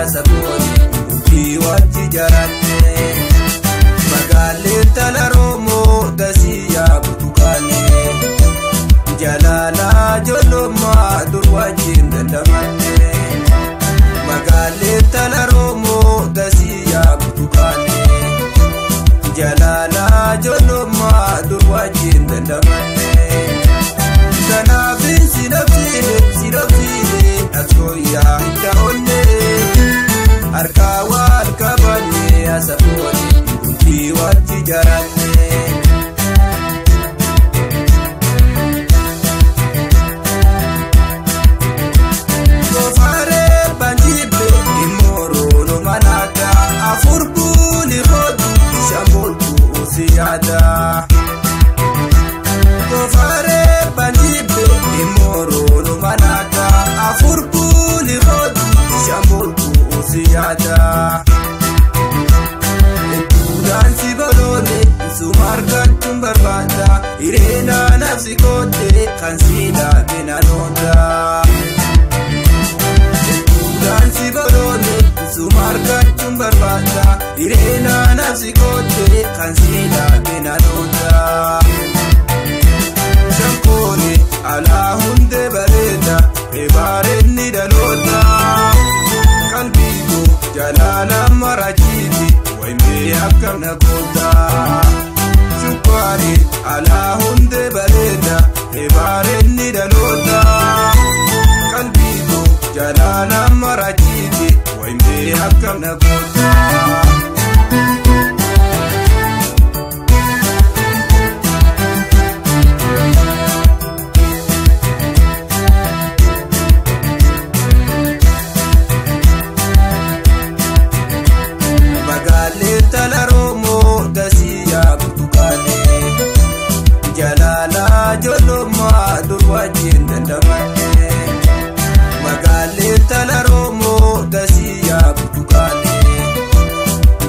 asaboni wati jarane magale talaromo dasiya butukane jalala joloma durwajin dandamane magale talaromo dasiya butukane jalala joloma durwajin dandamane sanafin sinafine askoya daone arkawal kabane asaboni wati jarane sofare banjibe imoro no manata afurbuli khodu shambolku usiyada sofare banjibe imoro no manata afurbuli khodu shambolku usiyada dansi balone sumarkan tumbarbanda irena nafsi kote kansila benanonda dansi balone sumarkan tumbarbanda irena nafsi kote kansila benanonda shankone ala hunde bareda ebareni dalota kalbigo jalala marajiti ويمي أكم نقودا شكواري على هند بريدا إبارني دلودا قلبيكو جلالا مراجيدي ويمي أكم نقودا joloma durwajin dandamane magale talaromo dasiya butukane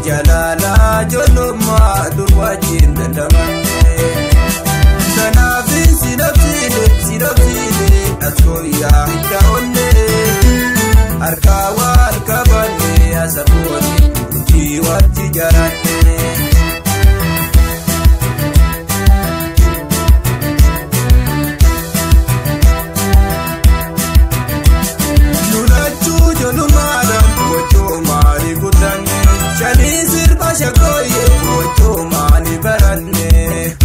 jalala joloma durwajin dandamane sanafin sinafine askoya daone arkawal kabane asaboni wati jarane shakoye moto mani barane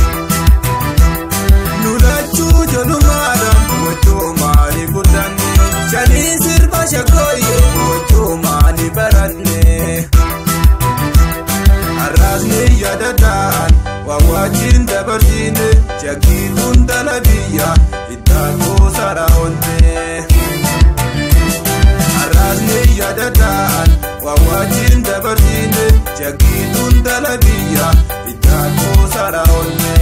nula chujo lumara moto mani budane shani sirba shakoye moto mani barane arasne yadadan wawajin dabardine chakitun dalabiya itako sarahonne arasne yadadan wawajin dabardine chakitun dalabiya itako sarahonne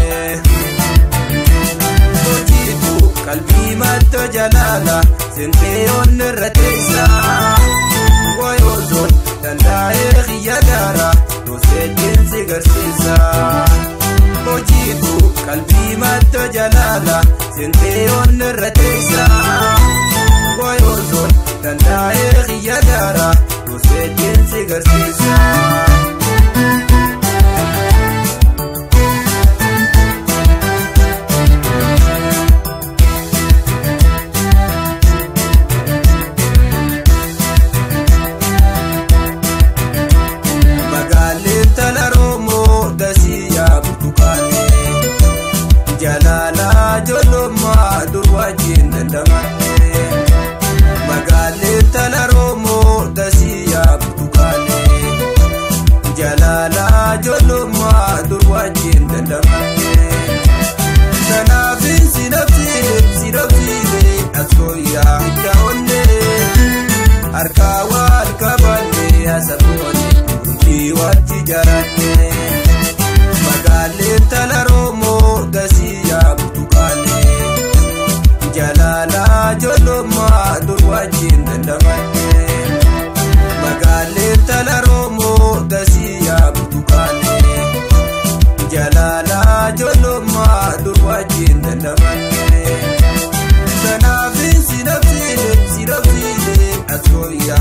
sochitu kalbi matta jalala senteyon ratesa wayozon dandaye khiyagara dosetin sigarsisa sochitu kalbi matta jalala senteyon ratesa wayozon dandaye khiyagara dosetin sigarsisa jalala joloma durwajin dandamane magale talaromo dasiya butukane jalala joloma durwajin dandamane sanafin sinafine askoya daone arkawal kabane asaboni wati jarane magale talaromo dasiya butukane jalala joloma durwajin dandamane magale talaromo dasiya butukane jalala joloma durwajin dandamane sanafin sinafine askoya